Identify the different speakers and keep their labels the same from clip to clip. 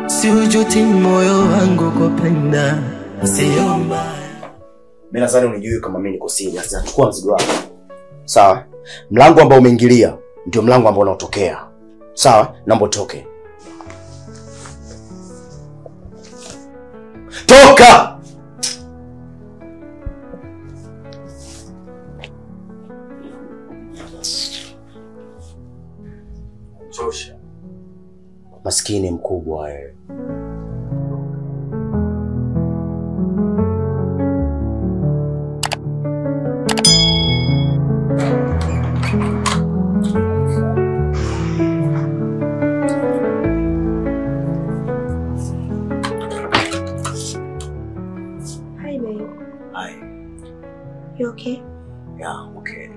Speaker 1: Si ujuti moyo wangu kupenda sio mbaya.
Speaker 2: Mimi nadhani unijui kama mimi niko serious. Nachukua mzigo wako. Sawa? Mlango ambao umeingilia ndio mlango ambao unaotokea. Sawa? Naomba utoke. Toka! Chosha. Maskini mkubwa wewe.
Speaker 3: Hi babe.
Speaker 2: Hi.
Speaker 3: You okay?
Speaker 2: Yeah, okay.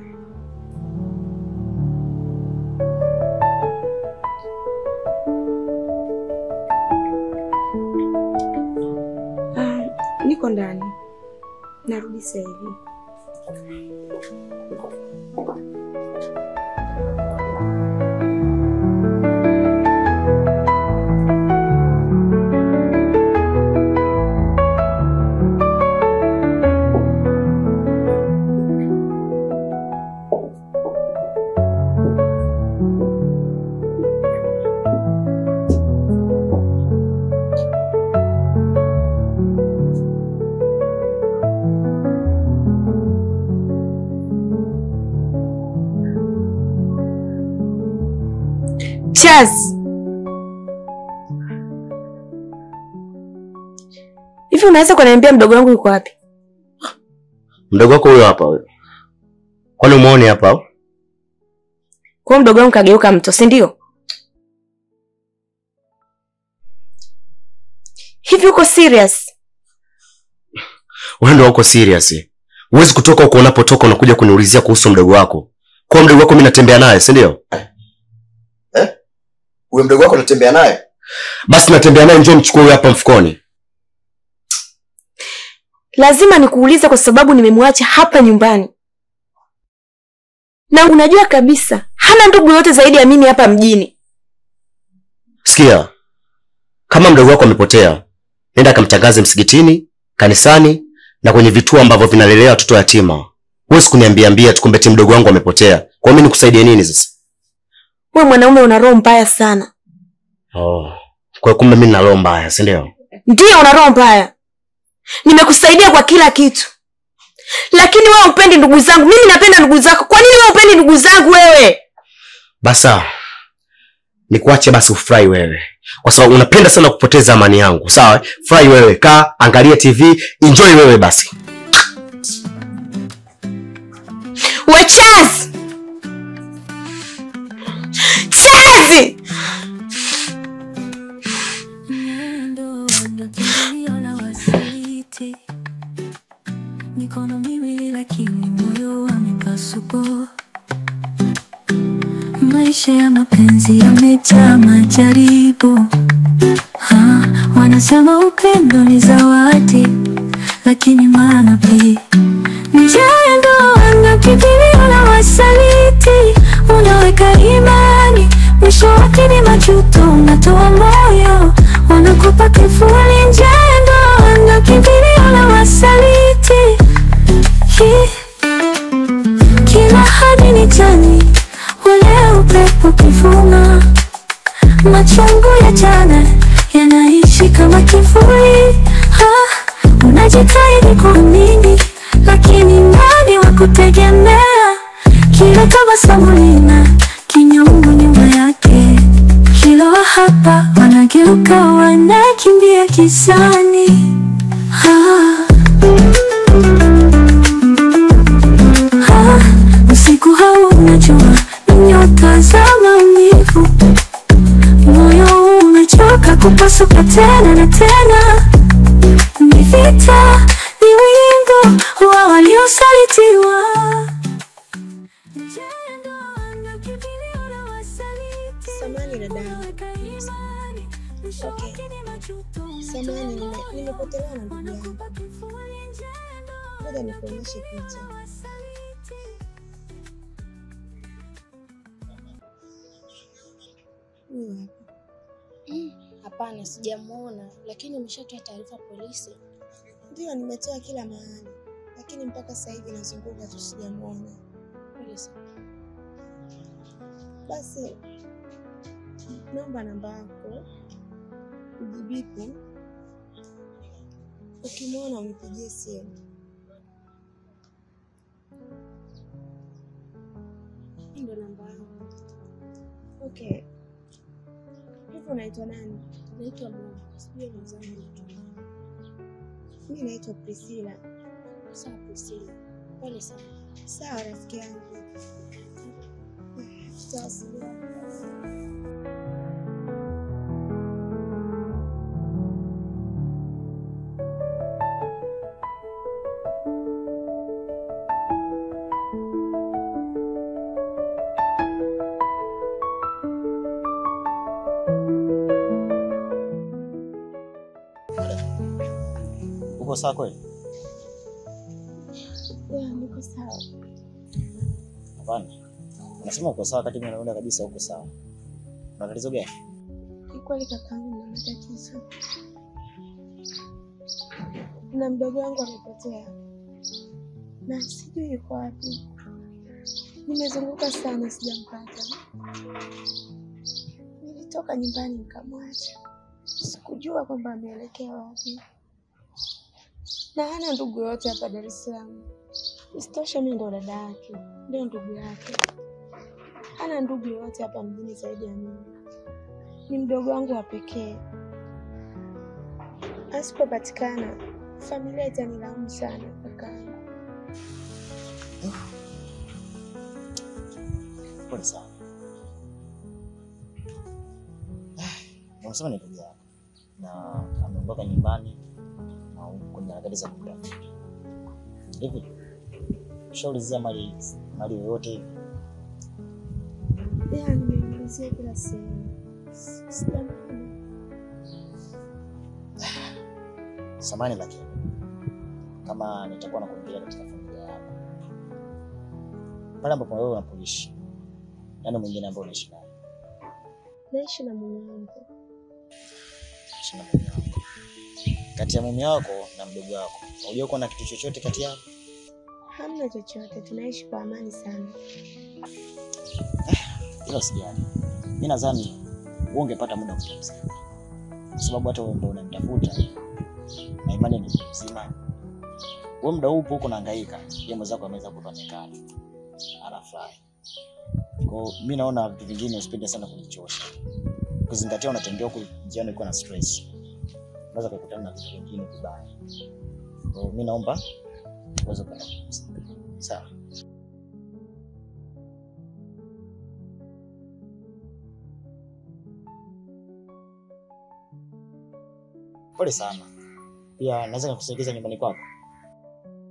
Speaker 3: Niko ndani. Narudi sasa hivi. Chaz. Hivi unaweza kuniambia mdogo wangu yuko wapi?
Speaker 2: Mdogo wako huyo hapa huyo. Kwani umeone hapa?
Speaker 3: Kwa mdogo wangu kageuka mto, si ndio? Hivi uko serious?
Speaker 2: Wewe ndio uko serious. Huwezi kutoka huko unapotoka unakuja kuniulizia kuhusu mdogo wako. Kwa mdogo wako mimi natembea naye, si ndio? Wewe mdogo wako unatembea naye? Basi natembea naye, njoo mchukue huyo hapa mfukoni.
Speaker 3: Lazima nikuulize kwa sababu nimemwacha hapa nyumbani. Na unajua kabisa hana ndugu yote zaidi ya mimi hapa mjini.
Speaker 2: Sikia. Kama mdogo wako amepotea, nenda kamtangaze msikitini, kanisani na kwenye vituo ambavyo vinalelea watoto yatima. Huwezi kuniambia tukumbeti mdogo wangu amepotea. Kwa mimi nikusaidie nini sasa?
Speaker 3: Wewe mwanaume una roho mbaya sana.
Speaker 2: Kwa kumbe mimi nina roho mbaya, si ndio?
Speaker 3: Ndio una roho mbaya. Nimekusaidia kwa kila kitu. Lakini wewe upendi ndugu zangu. Mimi napenda ndugu zako. Kwa nini wewe upendi ndugu zangu wewe?
Speaker 2: Basa. Nikuache basi ufurahi wewe. Kwa sababu unapenda sana kupoteza amani yangu. Sawa? Furahi wewe, kaa, angalia TV, enjoy wewe basi.
Speaker 3: We Chaz! Chazi!
Speaker 4: Mikono miwili lakini moyo umepasuka. Maisha ya mapenzi yamejaa majaribu. Wanasema upendo ni zawadi, lakini maana pia njia ya ndoa na kipilio na wasaliti. Unaweka imani, mwisho wake ni majuto. Unatoa moyo, wanakupa kifuli. Njia ya ndoa na kipilio na wasaliti. Kila hadi ni jani, ule upepo kivuma. Machungu ya jana yanaishi kama kivuli. Unajitahidi kuamini, lakini nani wa kutegemea? Kila tabasamu lina kinyongo nyuma yake. Kila hapa wanageuka, wanakimbia gizani. Usiku hauna jua, nyota za maumivu. Moyo umechoka kupasuka tena na tena. Ni vita, ni wingu wa waliosalitiwa.
Speaker 3: Samahani dada. Okay. Samahani, nimepotelewa na ndugu yangu. Ngoja nikuonyeshe picha.
Speaker 5: Hapana, sijamuona, lakini umeshatoa taarifa polisi?
Speaker 3: Ndio, nimetoa kila mahali, lakini mpaka sasa hivi nazunguka tu sijamuona.
Speaker 5: Polisi.
Speaker 3: Basi naomba namba yako ujibipu, ukimwona unipigie simu.
Speaker 5: Ndio namba yangu.
Speaker 3: Okay. Hivi unaitwa nani?
Speaker 5: Naitwa Mama. Sijui mwenzangu.
Speaker 3: Mimi naitwa Priscilla.
Speaker 5: Sawa Priscilla. Pole sana.
Speaker 3: Sawa rafiki yangu. Tutawasiliana.
Speaker 6: Uko sawa kweli?
Speaker 3: Niko sawa.
Speaker 6: Hapana. Unasema uko sawa wakati mimi naona kabisa uko sawa. Una tatizo gani?
Speaker 3: Kikweli kakaangu na matatizo. Na mdogo wangu amepotea. Na sijui yuko wapi. Nimezunguka sana sijampata. Nilitoka nyumbani nikamwacha. Sikujua kwamba ameelekea wapi. Na hana ndugu yote hapa Dar es Salaam. Isitoshe mimi ndo dada yake, ndio ndugu yake. Hana ndugu yote hapa mjini zaidi ya mimi. Ni mdogo wangu wa pekee. Asipopatikana, familia itanilaumu sana kakaangu.
Speaker 6: Pole sana. Unasema ni ndugu yako na ameondoka nyumbani na kwenye harakati za kutafuta. Hivi shaulizia mali yoyote hivi?
Speaker 3: Nimeulizia kila sehemu. Sijamwona.
Speaker 6: Samahani lakini kama nitakuwa nakuingilia katika familia yako. Pale ambapo wewe unapoishi. Nani mwingine ambaye unaishi naye?
Speaker 3: Naishi na mume wangu.
Speaker 6: Naishi na mume wako. Kati ya mume wako na mdogo wako, unajua kuna kitu chochote kati yao?
Speaker 3: Hamna chochote, tunaishi kwa amani sana.
Speaker 6: Hilo sijali. Mimi nadhani wewe ungepata muda kupumzika. Kwa sababu hata wewe ndio unanitafuta. Na imani ni mzima. Wewe muda huu upo unahangaika. Yeye mwenzako ameweza kutonekana. Anafurahi. Kwa mimi naona vitu vingine usipende sana kujichosha. Kuzingatia unatembea huko njiani uko na stress. Unaweza kukutana na vitu vingine vibaya. Kwa mimi naomba uweze kwenda kupumzika. Sawa. Pole sana. Pia naweza kukusaidia nyumbani kwako.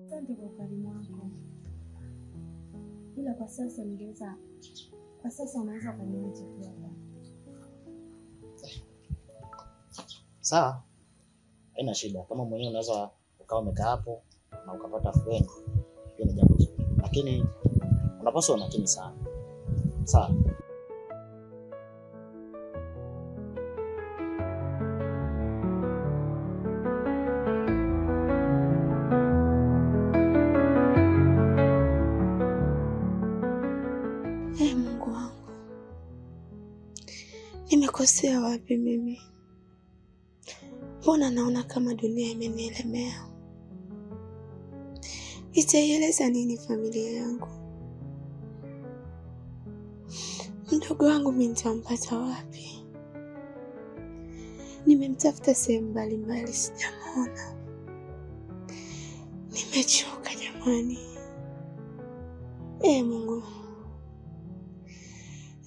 Speaker 3: Asante kwa ukarimu wako. Ila kwa sasa unaweza kuniacha tu hapa.
Speaker 6: Sawa. Haina shida. Kama mwenyewe unaweza ukawa umekaa hapo na ukapata afueni. Hiyo ni jambo zuri. Lakini unapaswa uwe makini sana. Sawa.
Speaker 3: Mungu wangu. Nimekosea wapi mimi? Mbona naona kama dunia imenielemea? Itaieleza nini familia yangu? Mdogo wangu mimi nitampata wapi? Nimemtafuta sehemu mbalimbali sijamuona. Nimechoka jamani. Mungu,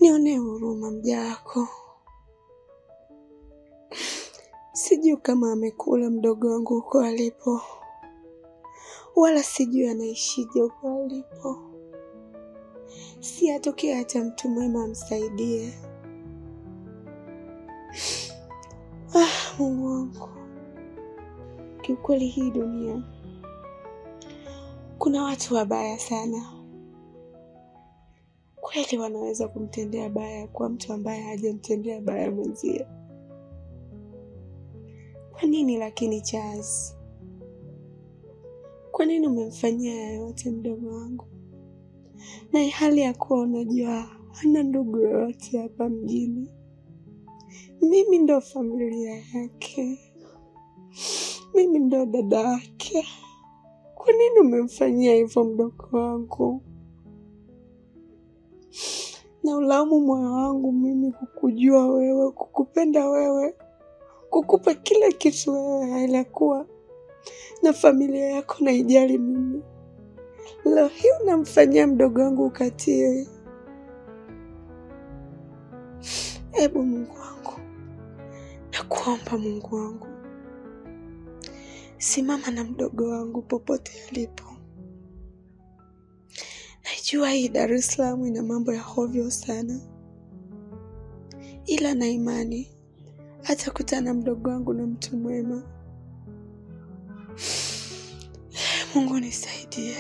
Speaker 3: nione huruma mja wako. Sijui kama amekula mdogo wangu huko alipo. Wala sijui anaishije huko alipo. Si atokee hata mtu mwema amsaidie. Mungu wangu. Kiukweli hii dunia kuna watu wabaya sana. Kweli wanaweza kumtendea baya kwa mtu ambaye hajamtendea baya mwenzie. Kwa nini lakini Charles? Kwa nini umemfanyia yote mdogo wangu? Na hali ya kuwa unajua hana ndugu yoyote hapa mjini. Mimi ndo familia yake. Mimi ndo dada yake. Kwa nini umemfanyia hivyo mdogo wangu? Na ulaumu moyo wangu mimi kukujua wewe, kukupenda wewe, kukupa kila kitu wewe, hali kuwa na familia yako na ijali mimi. Leo hii unamfanyia mdogo wangu ukatili. Ebu Mungu wangu, nakuomba Mungu wangu, simama na mdogo wangu popote alipo. Najua hii Dar es Salaam ina mambo ya hovyo sana, ila na imani atakutana mdogo wangu na mtu mwema. Mungu nisaidie.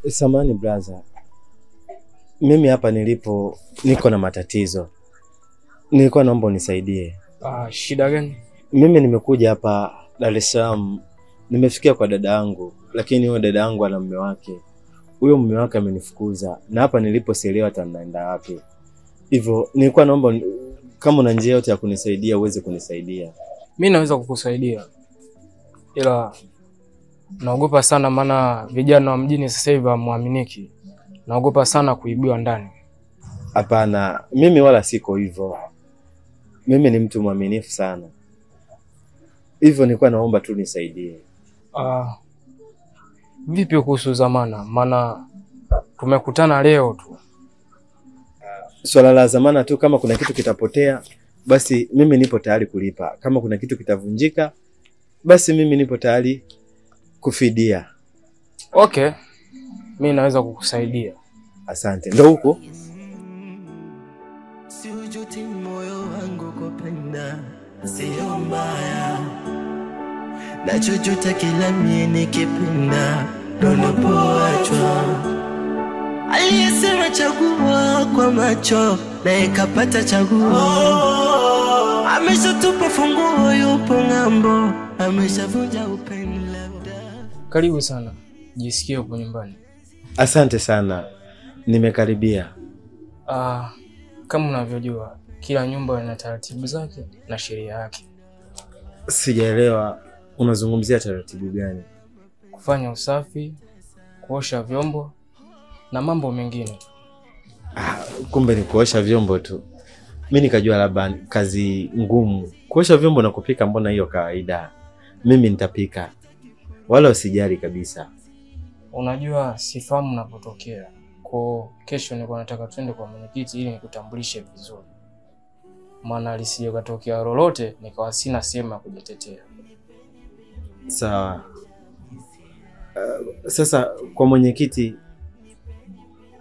Speaker 7: Samahani brother. Mimi hapa nilipo niko na matatizo. Nilikuwa naomba unisaidie.
Speaker 8: Shida gani?
Speaker 7: Mimi nimekuja hapa Dar es Salaam. Nimefikia kwa dada yangu, lakini huyo dada yangu ana mume wake. Huyo mume wake amenifukuza na hapa nilipo sielewa hata naenda wapi. Hivyo nilikuwa naomba kama una njia yote ya kunisaidia uweze kunisaidia.
Speaker 8: Mimi naweza kukusaidia. Ila naogopa sana maana vijana wa mjini sasa hivi hamuaminiki. Naogopa sana kuibiwa ndani.
Speaker 7: Hapana, mimi wala siko hivyo. Mimi ni mtu mwaminifu sana. Hivyo nilikuwa naomba tu nisaidie.
Speaker 8: Vipi kuhusu zamana? Maana tumekutana leo tu.
Speaker 7: Swala la zamana tu, kama kuna kitu kitapotea, basi mimi nipo tayari kulipa. Kama kuna kitu kitavunjika, basi mimi nipo tayari kufidia.
Speaker 8: Okay. Mimi naweza kukusaidia.
Speaker 7: Asante. Ndio huko.
Speaker 1: Siujuti moyo wangu kupenda, sio mbaya. Nachojuta kila mimi nikipenda, unapoachwa. Aliyesema chagua kwa macho, na ikapata chaguo. Ameshatupa funguo, yupo ng'ambo, ameshavunja upendo labda.
Speaker 8: Karibu sana. Jisikie upo nyumbani.
Speaker 7: Asante sana. Nimekaribia.
Speaker 8: Kama unavyojua, kila nyumba ina taratibu zake na sheria yake.
Speaker 7: Sijaelewa unazungumzia taratibu gani?
Speaker 8: Kufanya usafi, kuosha vyombo na mambo mengine.
Speaker 7: Kumbe ni kuosha vyombo tu. Mimi nikajua labda kazi ngumu. Kuosha vyombo na kupika mbona hiyo kawaida. Mimi nitapika. Wala usijali kabisa.
Speaker 8: Unajua sifahamu unapotokea. Kwa kesho nilikuwa nataka twende kwa mwenyekiti ili nikutambulishe vizuri. Maana lisije katokea lolote nikawa sina sehemu ya kujitetea.
Speaker 7: Sawa. Sasa kwa mwenyekiti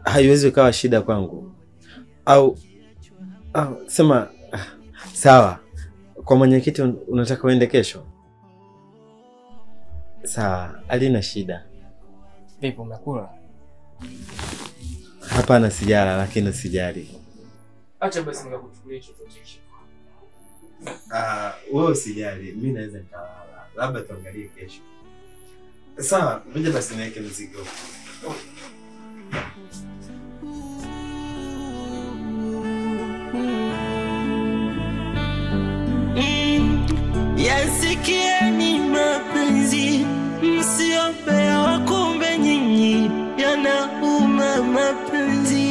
Speaker 7: haiwezi kuwa shida kwangu. Au sema sawa. Kwa mwenyekiti unataka uende kesho? Sawa, halina shida.
Speaker 8: Vipi umekula?
Speaker 7: Hapana sijala, lakini sijali.
Speaker 8: Acha basi nikakuchukulia chochote.
Speaker 7: Wewe usijali, mimi naweza nikalala. Labda tuangalie kesho. Sawa, ngoja basi niweke mzigo.
Speaker 1: Yasikieni mapenzi, msiopewa kumbe nyinyi, yanauma mapenzi.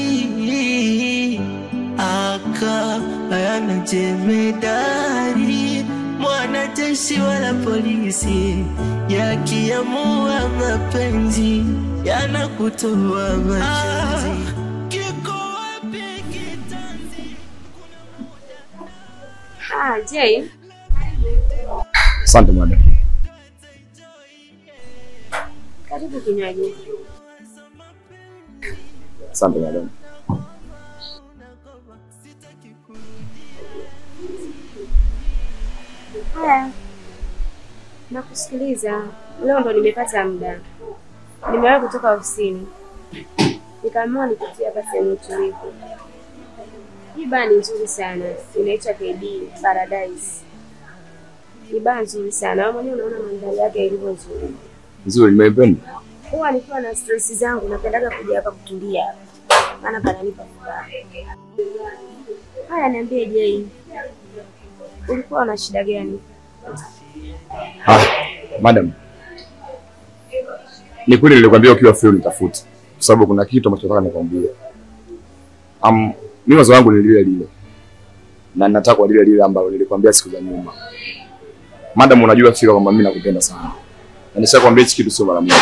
Speaker 1: Hayana jemedari, mwanajeshi wala polisi, yakiamua mapenzi, yanakutoa machozi. Kiko wapi kitanzi?
Speaker 9: Jay.
Speaker 10: Asante madam.
Speaker 9: Karibu kinywaji.
Speaker 10: Asante madam.
Speaker 9: Haya. Nakusikiliza. Leo ndo nimepata muda. Nimewahi kutoka ofisini. Nikaamua nipitie hapa sehemu tulivu. Hii baa ni nzuri sana. Inaitwa KD Paradise. Ni baa nzuri sana. Wewe mwenyewe unaona mandhari yake ilivyo nzuri.
Speaker 10: Nzuri, nimeipenda.
Speaker 9: Huwa nikiwa na stress zangu napendaga kuja hapa kutulia. Maana pananipa furaha. Haya, niambie Jay. Ulikuwa na shida gani?
Speaker 10: Madam. Ni kweli nilikwambia ukiwa free nitafute. Kwa sababu kuna kitu ambacho nataka nikwambie. Mimi wazo wangu ni lile lile. Na nataka kwa lile lile ambalo nilikwambia siku za nyuma. Madam, unajua fika kwamba mimi nakupenda sana. Na nishakwambia hichi kitu sio mara moja.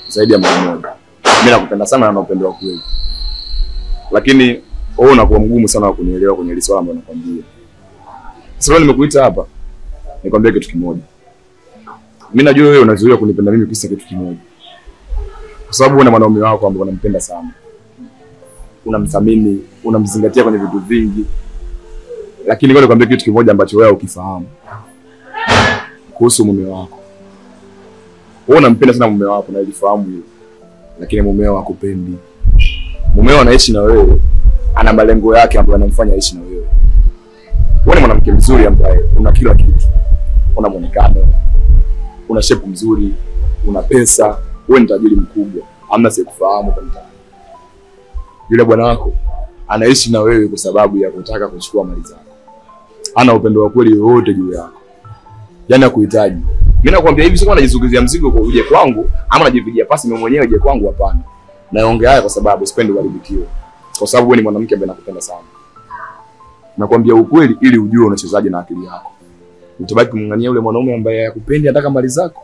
Speaker 10: Zaidi ya mara moja. Mimi nakupenda sana na napenda wa kweli. Lakini wewe unakuwa mgumu sana wa kunielewa kwenye hili swala ambalo nakwambia. Sasa nimekuita hapa nikwambie kitu kimoja. Mimi najua wewe unazuia kunipenda mimi kisa kitu kimoja. Kwa sababu una mwanaume wako ambao unampenda sana. Unamthamini, unamzingatia kwenye vitu vingi. Lakini ngoja nikwambie kitu kimoja ambacho wewe ukifahamu. Kuhusu mume wako. Wewe unampenda sana mume wako na ulifahamu hilo. Lakini mumeo hakupendi. Mumeo anaishi na wewe, ana malengo yake ambayo anamfanya aishi na wewe. Wewe ni mwanamke mzuri ambaye una kila kitu. Una muonekano, una shape mzuri, una pesa, wewe ni tajiri mkubwa. Hamna sikufahamu kwa mtaani. Yule bwana wako anaishi na wewe kwa sababu ya kutaka kuchukua mali zako. Hana upendo wa kweli wote juu yako. Yaani hakuhitaji. Mimi nakwambia hivi, sio anajizunguzia mzigo kwa uje kwangu ama anajipigia pasi mimi mwenyewe uje kwangu, hapana. Naongea haya kwa sababu sipendi uharibikiwe. Kwa sababu wewe ni mwanamke ambaye nakupenda sana. Nakwambia ukweli ili ujue unachezaje na akili yako. Utabaki kumngania yule mwanaume ambaye hakupendi anataka mali zako,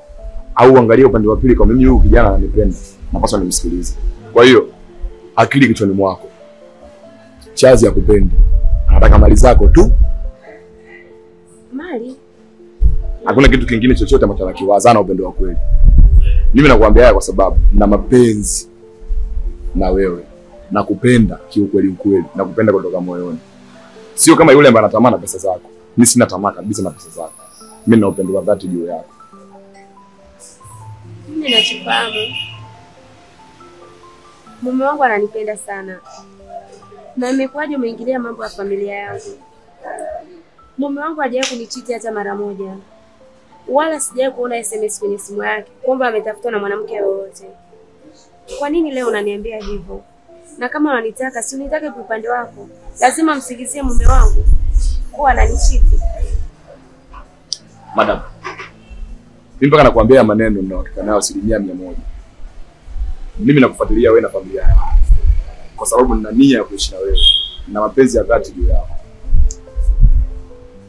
Speaker 10: au angalia upande wa pili kwa mimi huyu kijana ananipenda, napaswa nimsikilize. Kwa hiyo akili kichwani mwako. Chazi ya kupendi. Anataka mali zako tu.
Speaker 9: Mali?
Speaker 10: Hakuna kitu kingine chochote ambacho anakiwaza na upendo wa kweli. Mimi nakwambia haya kwa sababu na mapenzi na wewe. Nakupenda kiukweli ukweli, nakupenda kutoka moyoni. Sio kama yule ambaye anatamani pesa zako. Mimi sina tamaa kabisa na pesa zako. Mimi nina upendo wa dhati juu yako.
Speaker 9: Mimi nachifahamu. Mume wangu ananipenda sana. Na imekuwaje umeingilia mambo ya familia yangu? Mume wangu hajawahi kunichiti hata mara moja. Wala sijawahi kuona SMS kwenye simu yake kwamba ametafutwa na mwanamke yoyote. Kwa nini leo unaniambia hivyo? Na kama unanitaka, si unitake kwa upande wako. Lazima msigizie mume wangu kuwa ananichiti.
Speaker 10: Madam, mimi mpaka nakwambia maneno na hakika nayo 100%. Mimi nakufuatilia wewe na familia yako. Kwa sababu nina nia ya kuishi na wewe na mapenzi ya dhati juu yako.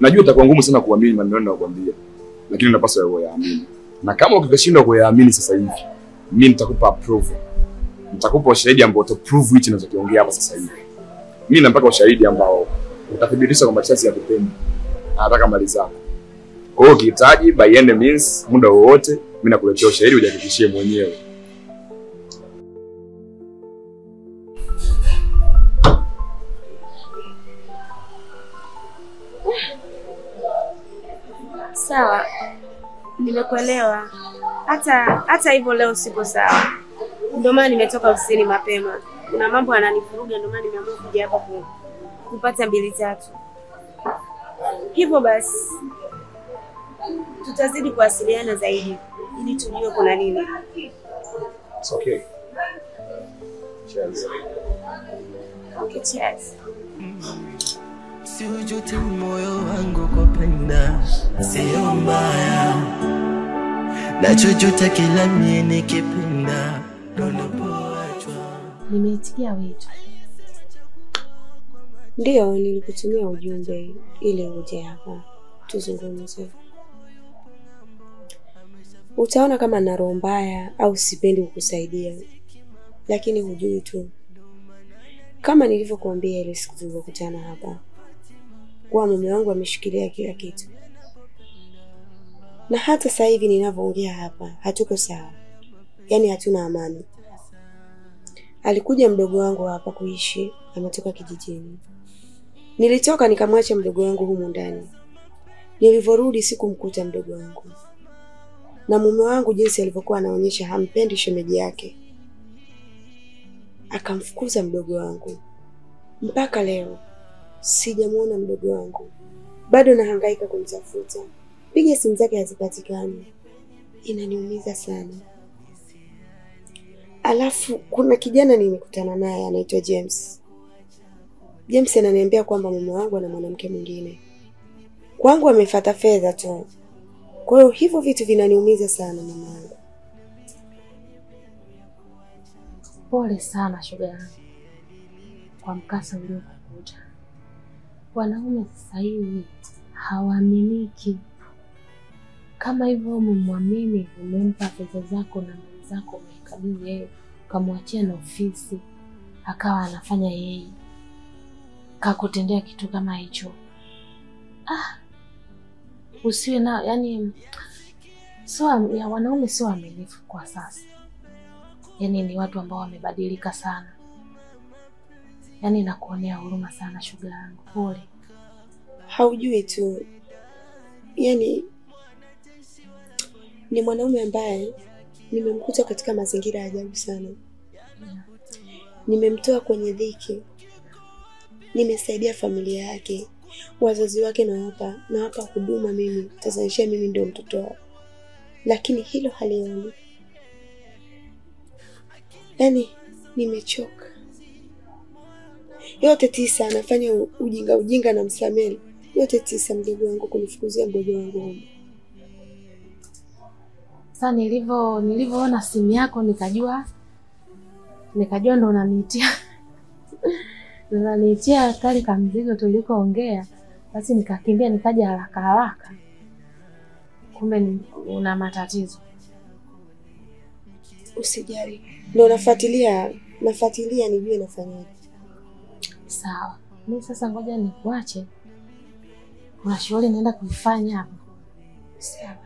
Speaker 10: Najua itakuwa ngumu sana kuamini maneno ninayokuambia, lakini unapaswa wewe yaamini. Na kama ukishindwa kuyaamini sasa hivi, mimi nitakupa approval. Nitakupa ushahidi ambao utaprove hichi ninachokiongea hapa sasa hivi. Mimi nampaka ushahidi ambao utathibitisha kwamba Chazi ya kupenda anataka mali zako. Kwa hiyo ukihitaji by any means muda wowote mimi nakuletea ushahidi ujihakikishie mwenyewe.
Speaker 9: Sawa. Nimekuelewa. Hata hivyo leo sipo sawa. Ndio maana nimetoka ofisini mapema. Kuna mambo yananifuruga, ndio maana nimeamua kuja hapa kupata 2-3. Hivyo basi tutazidi kuwasiliana zaidi ili tujue kuna nini.
Speaker 10: It's okay. Cheers.
Speaker 9: Okay, cheers.
Speaker 1: Siujuti moyo wangu kupenda, sio mbaya. Nachojuta kila mie nikipenda, unapoachwa.
Speaker 3: Nimeitikia wito.
Speaker 9: Ndio, nilikutumia ujumbe ili uje hapa tuzungumze. Utaona kama na roho mbaya au sipendi kukusaidia, lakini hujui tu. Kama nilivyokuambia ile siku tulipokutana hapa, kwa mume wangu ameshikilia kila kitu. Na hata sasa hivi ninavyoongea hapa, hatuko sawa. Yaani hatuna amani. Alikuja mdogo wangu hapa kuishi, ametoka kijijini. Nilitoka nikamwacha mdogo wangu humu ndani. Nilivyorudi sikumkuta mdogo wangu.
Speaker 3: na mume wangu jinsi alivyokuwa anaonyesha hampendi shemeji yake, akamfukuza mdogo wangu. Mpaka leo sijamuona mdogo wangu, bado nahangaika kumtafuta, piga simu zake hazipatikani, inaniumiza sana. Alafu kuna kijana nimekutana naye anaitwa James. James ananiambia kwamba mume wangu ana mwanamke mwingine. Kwangu amefuata fedha tu. Kwa hiyo hivyo vitu vinaniumiza sana mama yangu.
Speaker 11: Pole sana shoga yangu kwa mkasa uliokukuta. Wanaume sasa hivi hawaaminiki. Kama hivyo umemwamini, umempa fedha zako na mali zako, umekabidhi yeye, ukamwachia na ofisi, akawa anafanya yeye, kakutendea kitu kama hicho. Usiwe na, yani ya wanaume sio waaminifu kwa sasa. Yani ni watu ambao wamebadilika sana. Yani nakuonea huruma sana shoga yangu. Pole.
Speaker 3: Haujui tu. Yani ni mwanaume ambaye nimemkuta katika mazingira ya ajabu sana. Nimemtoa kwenye dhiki. Nimesaidia familia yake, wazazi wake na hapa huduma mimi, tazanishia mimi ndio mtoto wao. Lakini hilo halioni. Yani nimechoka. Yote tisa anafanya ujinga na msameli. Yote tisa mdogo wangu kunifukuzia mdogo wangu huko.
Speaker 11: Sasa nilivyoona simu yako nikajua ndo unaniitia. Unaniitia kali kama mzigo tulikoongea. Basi nikakimbia nikaja haraka. Kumbe una matatizo.
Speaker 3: Usijali. Ndio nafuatilia nijue nafanyaje.
Speaker 11: Sawa. Mimi sasa ngoja nikuache. Kuna shughuli naenda kuifanya hapa.
Speaker 3: Sawa.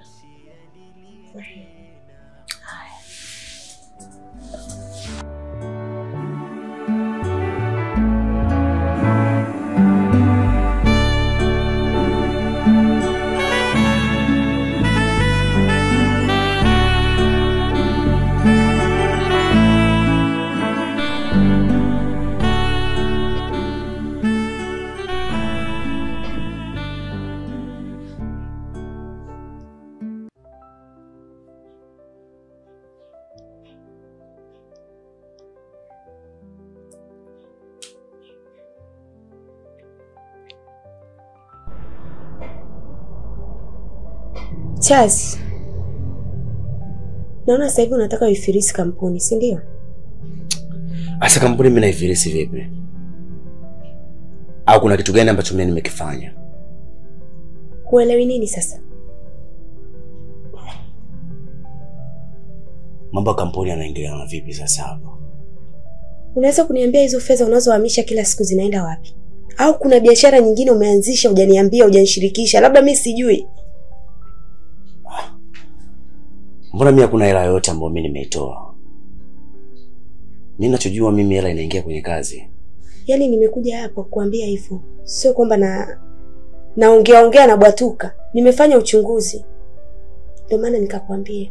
Speaker 3: Charles, naona sasa hivi unataka uifirisi kampuni, si ndio?
Speaker 2: Asa kampuni mimi naifirisi vipi? Au kuna kitu gani ambacho mimi nimekifanya?
Speaker 3: Huelewi nini sasa?
Speaker 2: Mambo ya kampuni yanaingiliana vipi sasa hapa?
Speaker 3: Unaweza kuniambia hizo fedha unazohamisha kila siku zinaenda wapi? Au kuna biashara nyingine umeanzisha hujaniambia, hujanishirikisha? Labda mimi sijui.
Speaker 2: Mbona mimi hakuna hela yoyote ambayo mimi nimeitoa? Mimi ninachojua mimi hela inaingia kwenye kazi.
Speaker 3: Yaani nimekuja hapa kukuambia hivyo. Sio kwamba naongea na bwatuka. Nimefanya uchunguzi. Ndio maana nikakwambia.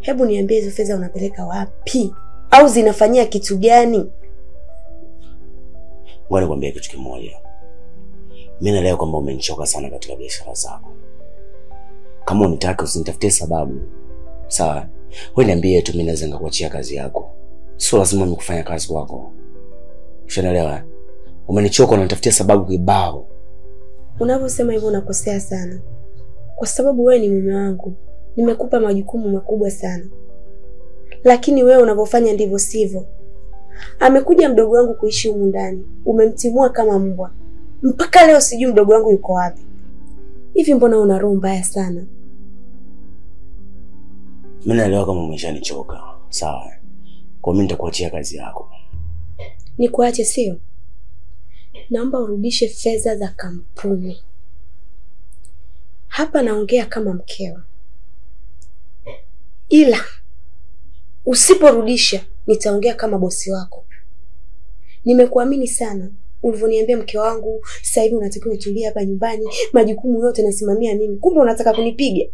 Speaker 3: Hebu niambie hizo fedha unapeleka wapi? Au zinafanyia kitu gani?
Speaker 2: Ngoja nikwambie kitu kimoja. Mimi naelewa kwamba umenichoka sana katika biashara zako. Kama unitaka usinitafutie sababu. Sawa? Wewe niambie tu mimi naweza ngakuachia kazi yako. Sio lazima mimi kufanya kazi kwako. Unaelewa? Umenichoka na unitafutia sababu kibao.
Speaker 3: Unaposema hivyo unakosea sana. Kwa sababu wewe ni mume wangu. Nimekupa majukumu makubwa sana. Lakini wewe unavyofanya ndivyo sivyo. Amekuja mdogo wangu kuishi humu ndani. Umemtimua kama mbwa. Mpaka leo sijui mdogo wangu yuko wapi. Hivi mbona una roho mbaya sana?
Speaker 2: Mimi naelewa kama umeshanichoka. Sawa. Kwa mimi nitakuachia kazi yako.
Speaker 3: Nikuache sio? Naomba urudishe fedha za kampuni. Hapa naongea kama mkeo. Ila usiporudisha nitaongea kama bosi wako. Nimekuamini sana.
Speaker 9: Ulivyoniambia mke wangu, sasa hivi unatakiwa utulie hapa nyumbani, majukumu yote nasimamia mimi. Kumbe unataka kunipiga.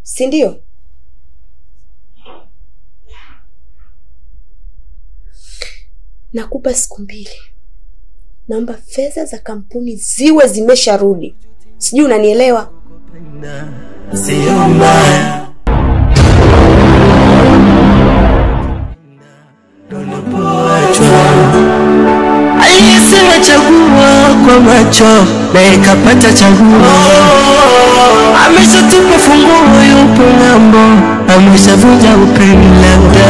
Speaker 9: Si ndio? Nakupa siku 2. Naomba fedha za kampuni ziwe zimesharudi. Sijui unanielewa?
Speaker 1: Sio mbaya. Aliyesema chagua kwa macho na ikapata chaguo. Ameshatupa funguo, yupo ng'ambo, ameshavunja upendo.